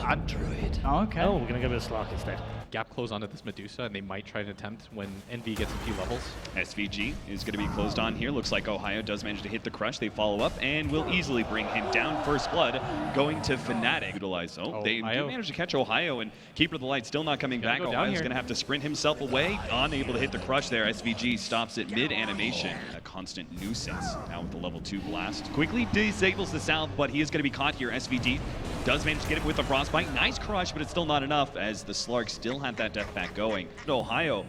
on Druid. Oh, okay. Oh, we're gonna give it a Slock instead. Gap close onto this Medusa, and they might try to attempt when NV gets a few levels. SVG is going to be closed on here. Looks like Ohio does manage to hit the crush. They follow up and will easily bring him down. First blood going to Fnatic. Utilize. Oh, they do manage to catch Ohio, and Keeper of the Light still not coming back. Ohio's going to have to sprint himself away. Unable to hit the crush there. SVG stops it mid-animation. A constant nuisance now with the level 2 blast. Quickly disables the South, but he is going to be caught here. SVG does manage to get him with the Frostbite. Nice crush, but it's still not enough as the Slark still had that death back going. Ohio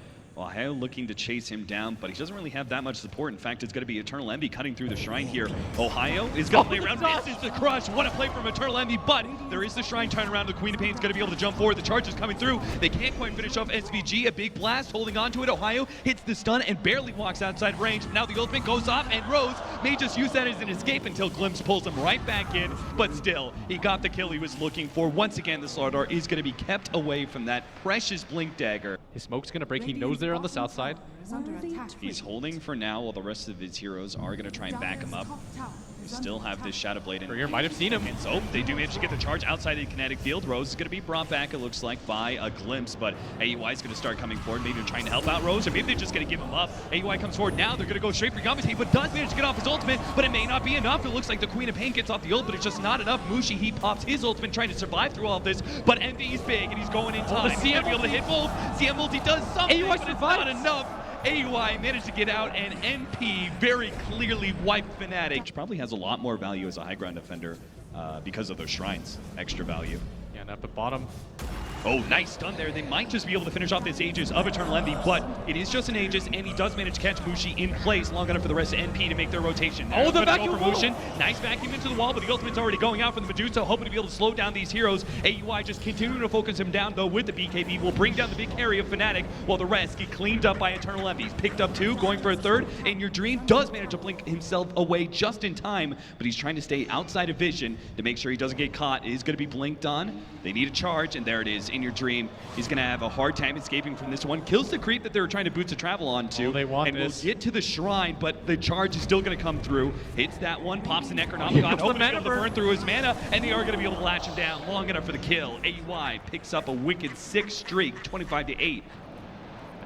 looking to chase him down, but he doesn't really have that much support. In fact, it's going to be Eternal Envy cutting through the Shrine here. Ohio is going to play around. Misses the crush. What a play from Eternal Envy, but there is the Shrine turn around. The Queen of Pain is going to be able to jump forward. The charge is coming through. They can't quite finish off SVG. A big blast holding on to it. Ohio hits the stun and barely walks outside range. Now the ultimate goes off, and Rose may just use that as an escape until Glimpse pulls him right back in, but still, he got the kill he was looking for. Once again, the Slardar is going to be kept away from that precious Blink Dagger. His smoke's going to break. He knows they're on the south side. He's holding for now while the rest of his heroes are going to try and back him up. They still have this Shadow Blade in. Courier might have seen him. And so they do manage to get the charge outside the kinetic field. Rose is going to be brought back, it looks like, by a Glimpse, but AUI is going to start coming forward, maybe trying to help out Rose, or maybe they're just going to give him up. AUI comes forward now. They're going to go straight for Yamate, but does manage to get off his ultimate, but it may not be enough. It looks like the Queen of Pain gets off the ult, but it's just not enough. Mushi, he pops his ultimate trying to survive through all of this, but MV is big, and he's going in time. He's going to be able to hit both. CM multi does something, AUI but it's not enough. AUI managed to get out, and NP very clearly wiped Fnatic. Which probably has a lot more value as a high ground defender because of those shrines. Extra value. Yeah, and up at bottom. Oh, nice stun there. They might just be able to finish off this Aegis of Eternal Envy, but it is just an Aegis, and he does manage to catch Mushi in place long enough for the rest of NP to make their rotation. Oh, the vacuum motion. Nice vacuum into the wall, but the ultimate's already going out from the Medusa, hoping to be able to slow down these heroes. AUI just continuing to focus him down, though, with the BKB. Will bring down the big carry of Fnatic, while the rest get cleaned up by Eternal Envy. He's picked up 2, going for a 3rd, and Your Dream does manage to blink himself away just in time, but he's trying to stay outside of vision to make sure he doesn't get caught. It is going to be blinked on. They need a charge, and there it is, In Your Dream. He's going to have a hard time escaping from this one. Kills the creep that they were trying to boots of travel onto. Oh, they want and this. will get to the Shrine, but the charge is still going to come through. Hits that one, pops the Necronomicon, hoping to be able to burn through his mana, and they are going to be able to latch him down long enough for the kill. AUI picks up a wicked 6th streak, 25-8.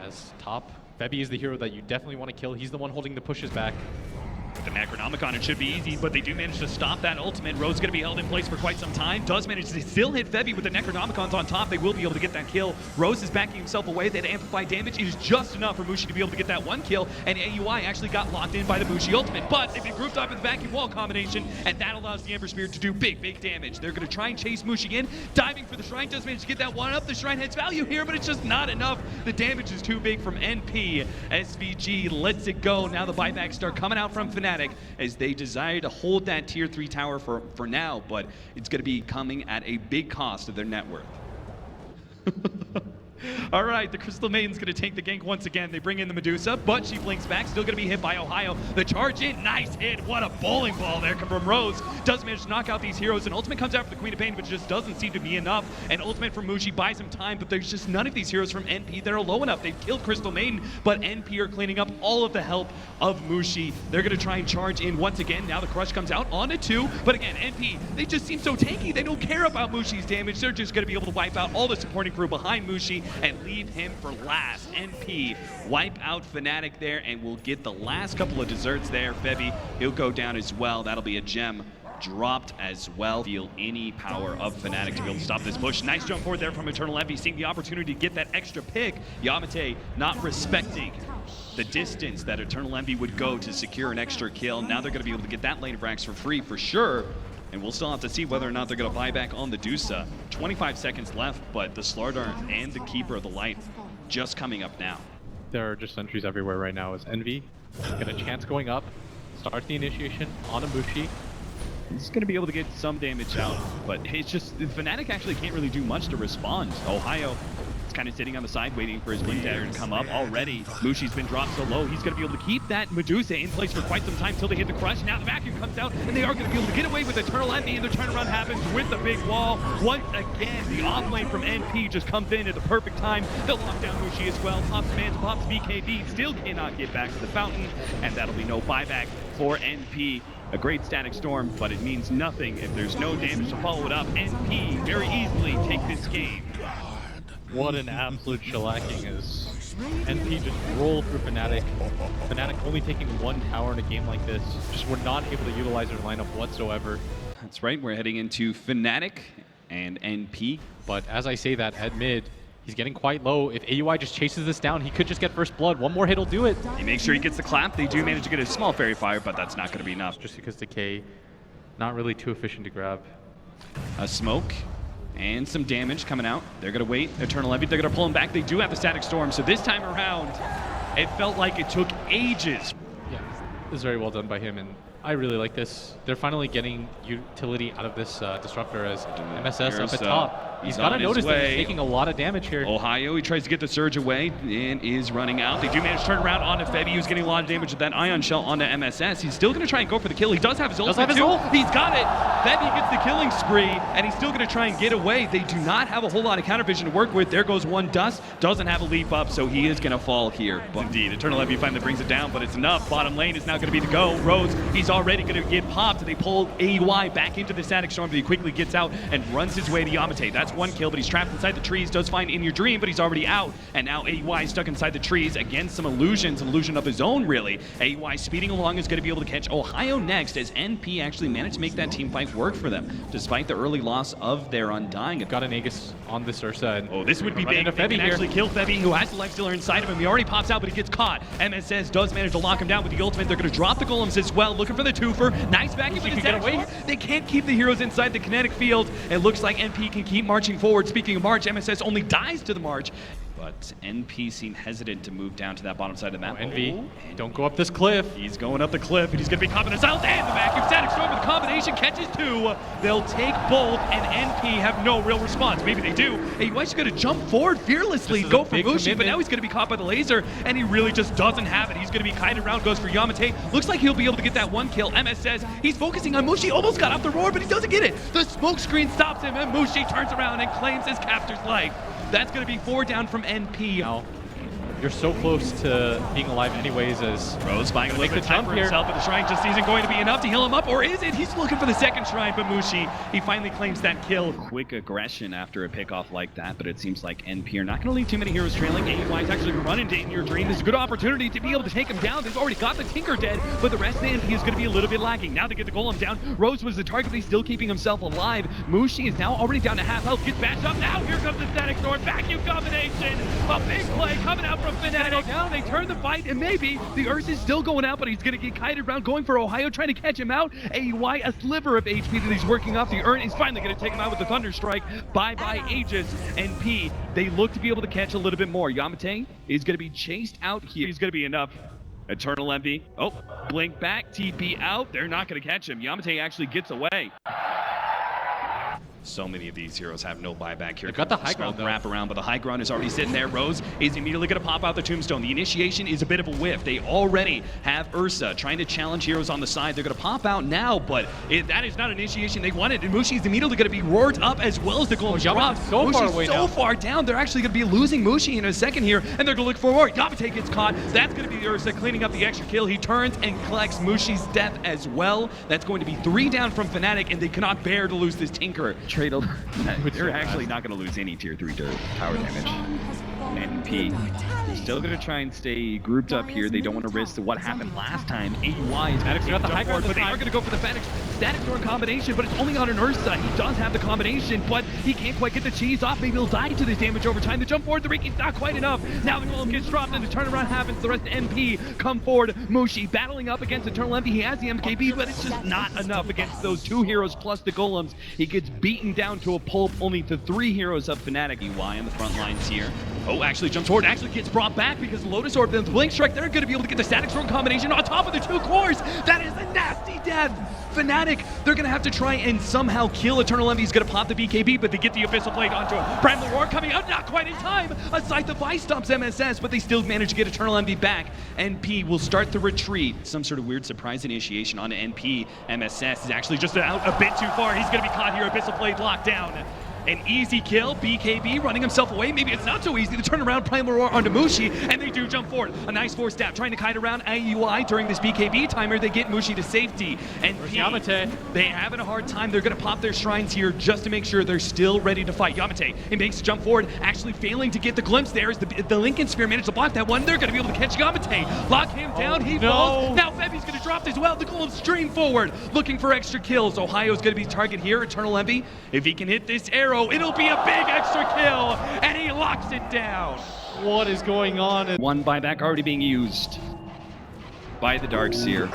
As top, Febby is the hero that you definitely want to kill. He's the one holding the pushes back. The Necronomicon, it should be easy, but they do manage to stop that ultimate. Rose is going to be held in place for quite some time. Does manage to still hit Febby with the Necronomicons on top. They will be able to get that kill. Rose is backing himself away. That amplified damage is just enough for Mushi to be able to get that one kill, and AUI actually got locked in by the Mushi ultimate. But they've been grouped up in the vacuum wall combination, and that allows the Ember Spear to do big, big damage. They're going to try and chase Mushi in. Diving for the Shrine, does manage to get that one up. The Shrine has value here, but it's just not enough. The damage is too big from NP. SVG lets it go. Now the buybacks start coming out from Fnatic as they desire to hold that tier 3 tower for now, but it's going to be coming at a big cost of their net worth. All right, the Crystal Maiden's going to take the gank once again. They bring in the Medusa, but she blinks back. Still going to be hit by Ohio. The charge in, nice hit. What a bowling ball there from Rose. Does manage to knock out these heroes, and Ultimate comes out for the Queen of Pain, but just doesn't seem to be enough. And Ultimate from Mushi buys him time, but there's just none of these heroes from NP that are low enough. They've killed Crystal Maiden, but NP are cleaning up all of the help of Mushi. They're going to try and charge in once again. Now the crush comes out onto 2, but again, NP, they just seem so tanky. They don't care about Mushi's damage. They're just going to be able to wipe out all the supporting crew behind Mushi and leave him for last. NP wipe out Fnatic there, and we'll get the last couple of desserts there. Febby, he'll go down as well. That'll be a gem dropped as well. Feel any power of Fnatic to be able to stop this push. Nice jump forward there from Eternal Envy, seeing the opportunity to get that extra pick. Yamate not respecting the distance that Eternal Envy would go to secure an extra kill. Now they're going to be able to get that lane of Rax for free for sure. And we'll still have to see whether or not they're going to buy back on the Dusa. 25 seconds left, but the Slardar and the Keeper of the Light just coming up now. There are just sentries everywhere right now as Envy. Get a chance going up. Starts the initiation on a Mushi. He's going to be able to get some damage out, but it's just, Fnatic actually can't really do much to respond. Ohio is kind of sitting on the side waiting for his Blink Dagger to come up already. Mushi's been dropped so low, he's going to be able to keep that Medusa in place for quite some time until they hit the crush. Now the vacuum comes out, and they are going to be able to get away with Eternal Envy, and the turnaround happens with the big wall. Once again, the off lane from NP just comes in at the perfect time. They'll lock down Mushi as well. Pops Mans, pops BKB, still cannot get back to the fountain, and that'll be no buyback for NP. A great static storm, but it means nothing if there's no damage to follow it up. NP very easily take this game. What an absolute shellacking as NP just roll through Fnatic. Fnatic only taking one tower in a game like this. Just were not able to utilize their lineup whatsoever. That's right, we're heading into Fnatic and NP. But as I say that, at mid, he's getting quite low. If AUI just chases this down, he could just get first blood. One more hit will do it. He makes sure he gets the clap. They do manage to get a small fairy fire, but that's not going to be enough. Just because Decay, not really too efficient to grab. A smoke and some damage coming out. They're going to wait. Eternal Envy, they're going to pull him back. They do have the static storm, so this time around, it felt like it took ages. Yeah, this is very well done by him, and I really like this. They're finally getting utility out of this disruptor as MSS up at top. He's got to notice that he's taking a lot of damage here. Ohio, he tries to get the surge away and is running out. They do manage to turn around onto Febby, who's getting a lot of damage with that Ion Shell onto MSS. He's still going to try and go for the kill. He does have his ult. He's got it. Febby gets the killing spree, and he's still going to try and get away. They do not have a whole lot of counter vision to work with. There goes one Dust. Doesn't have a leap up, so he is going to fall here. But indeed, Eternal Envy finally brings it down, but it's enough. Bottom lane is now going to be to go. Rose, he's already going to get popped. They pull AUI back into the static storm, but he quickly gets out and runs his way to Yamate. That's one kill, but he's trapped inside the trees. Does find In Your Dream, but he's already out. And now AUI is stuck inside the trees. Again, some illusions, an illusion of his own, really. AUI speeding along is going to be able to catch Ohio next, as NP actually managed to make that team fight work for them, despite the early loss of their Undying. Got an Aegis on this Ursa. And oh, this would be big. They can actually kill Febby, who has the life stealer inside of him. He already pops out, but he gets caught. MSS does manage to lock him down with the ultimate. They're going to drop the golems as well, looking for the twofer. Nice back in, but it's get away. They can't keep the heroes inside the kinetic field. It looks like NP can keep marching forward. Speaking of March, MSS only dies to the March. But NP seem hesitant to move down to that bottom side of the map. Envy, don't go up this cliff. He's going up the cliff, and he's going to be caught in a silence and the vacuum. Static Storm with a combination catches two. They'll take both, and NP have no real response. Maybe they do. AUI's going to jump forward fearlessly, go for Mushi, but now he's going to be caught by the laser, and he really just doesn't have it. He's going to be kited around, goes for Yamate. Looks like he'll be able to get that one kill. MS says he's focusing on Mushi, almost got off the roar, but he doesn't get it. The smoke screen stops him, and Mushi turns around and claims his captor's life. That's going to be 4 down from NP. Now, you're so close to being alive anyways as Rose buying a little bit of time for himself, but the shrine just isn't going to be enough to heal him up, or is it? He's looking for the second shrine, but Mushi, he finally claims that kill. Quick aggression after a pickoff like that, but it seems like NP are not going to leave too many heroes trailing. AUI is actually running into In Your Dream. This is a good opportunity to be able to take him down. They've already got the Tinker dead, but the rest of the NP is going to be a little bit lacking. Now they get the Golem down. Rose was the target, but he's still keeping himself alive. Mushi is now already down to half health, gets bashed up. Now here comes the Static Storm, vacuum combination. A big play coming out from Fnatic. Now they turn the fight, and maybe the Ursa is still going out, but he's going to get kited around, going for Ohio, trying to catch him out. AUI, a sliver of HP that he's working off. The Urn is finally going to take him out with the Thunder Strike. Bye-bye Aegis. NP, they look to be able to catch a little bit more. Yamate is going to be chased out here. He's going to be enough. Eternal Envy. Oh, blink back, TP out. They're not going to catch him. Yamate actually gets away. So many of these heroes have no buyback here. They've got the high ground, wrap around, but the high ground is already sitting there. Rose is immediately going to pop out the tombstone. The initiation is a bit of a whiff. They already have Ursa trying to challenge heroes on the side. They're going to pop out now, but that is not an initiation they wanted. And Mushi is immediately going to be roared up as well as the Golem drop. Mushi's so far down. They're actually going to be losing Mushi in a second here, and they're going to look for more. Yamate gets caught. That's going to be the Ursa cleaning up the extra kill. He turns and collects Mushi's death as well. That's going to be 3 down from Fnatic, and they cannot bear to lose this Tinker. Traded. They're actually not going to lose any tier 3 tower damage. NP still going to try and stay grouped up here. They don't want to risk what happened last time. AUI is going to the high ground, but they are going to go for the Fnatic Static Storm combination, but it's only on an Ursa. He does have the combination, but he can't quite get the cheese off. Maybe he'll die to this damage over time. The jump forward, the Riki's not quite enough. Now the Golem gets dropped, and the turnaround happens. The rest of NP come forward. Mushi battling up against Eternal Envy. He has the MKB, but it's just not enough against those 2 heroes plus the Golems. He gets beaten down to a pulp, only to 3 heroes of Fnatic. EY on the front lines here. Oh, actually jumps forward, actually gets brought back because Lotus Orb, then the Blink Strike, they're going to be able to get the Static Storm combination on top of the 2 cores. That is a nasty death. Fnatic, they're going to have to try and somehow kill Eternal Envy. He's going to pop the BKB, but they get the Abyssal Blade onto him. Primal Roar coming out, not quite in time. A Scythe of Ice stomps MSS, but they still manage to get Eternal Envy back. NP will start the retreat. Some sort of weird surprise initiation on NP. MSS is actually just out a bit too far. He's going to be caught here. Abyssal Blade locked down. An easy kill, BKB running himself away. Maybe it's not so easy. The turnaround Primal Roar onto Mushi, and they do jump forward. A nice force stab, trying to kite around AUI during this BKB timer. They get Mushi to safety. And Yamate. they having a hard time. They're going to pop their shrines here just to make sure they're still ready to fight. Yamate, he makes a jump forward, actually failing to get the glimpse there as the Lincoln Sphere managed to block that one. They're going to be able to catch Yamate. Lock him down, he falls. Now Febi's going to drop as well. The Golem stream forward, looking for extra kills. Ohio's going to be target here. Eternal Envy, if he can hit this arrow, it'll be a big extra kill, and he locks it down. What is going on? One buyback already being used by the Darkseer.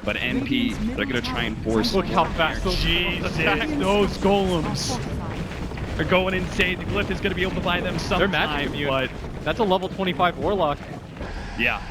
But NP, they're going to try and force. Look how fast those attack those golems. They're going insane. The Glyph is going to be able to buy them some They're magic time, immune. but That's a level 25 Warlock. yeah.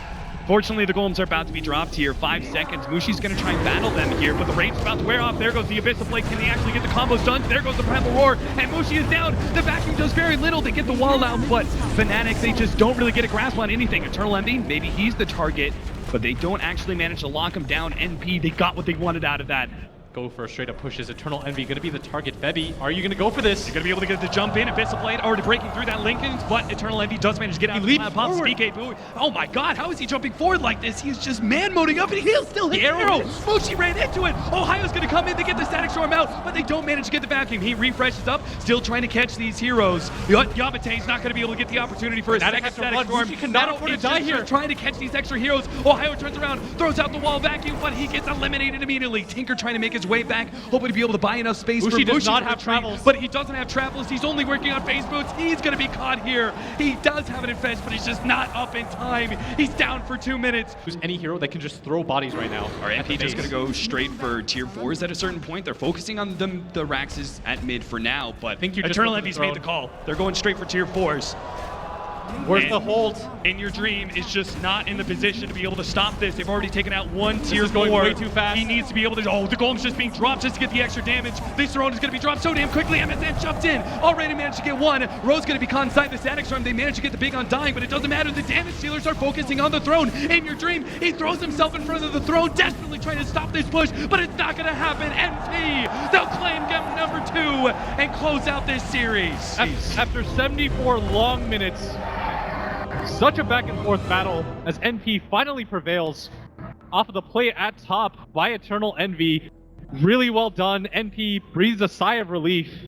Fortunately, the Golems are about to be dropped here. 5 seconds. Mushi's going to try and battle them here, but the rage is about to wear off. There goes the Abyssal Blade. Can he actually get the combos done? There goes the Primal Roar, and Mushi is down. The vacuum does very little. They get the wall out, but Fnatic, they just don't really get a grasp on anything. Eternal Envy, maybe he's the target, but they don't actually manage to lock him down. NP, they got what they wanted out of that. Go for a straight up push. Is Eternal Envy going to be the target? Febi, are you going to go for this? You're going to be able to get the jump in. Abyssal Blade already breaking through that Lincoln, but Eternal Envy does manage to get out of the cloud. Pops BK. Oh my god, how is he jumping forward like this? He's just man-moding up, and he'll still hit the arrow. Mushi ran into it. Ohio's going to come in. They get the Static Storm out, but they don't manage to get the vacuum. He refreshes up, still trying to catch these heroes. Yamate's not going to be able to get the opportunity for a second Static Storm. Mushi cannot afford to die here. Trying to catch these extra heroes. Ohio turns around, throws out the wall vacuum, but he gets eliminated immediately. Tinker trying to make his way back, hoping to be able to buy enough space for Mushi does Mushi not to have retreat, travels. but he doesn't have travels. He's only working on phase boots. He's going to be caught here. He does have an infest, but he's just not up in time. He's down for 2 minutes. Who's any hero that can just throw bodies right now? All right, NP just going to go straight for tier 4s at a certain point. They're focusing on the Raxes at mid for now, but I think you just Eternal Envy's made the call. They're going straight for tier 4s. Where's And the hold? In Your Dream is just not in the position to be able to stop this. They've already taken out one tier 4. is going way too fast. He needs to be able to. Oh, the Golem's just being dropped just to get the extra damage. This drone is going to be dropped so damn quickly. MSN jumped in. Already managed to get one. Ro's going to be caught inside the Static Storm. They managed to get the big Undying, but it doesn't matter. The damage dealers are focusing on the throne. In Your Dream, he throws himself in front of the throne, desperately trying to stop this push, but it's not going to happen. NP, they'll claim game number 2 and close out this series. After 74 long minutes, such a back and forth battle as NP finally prevails off of the play at top by Eternal Envy. Really well done. NP breathes a sigh of relief.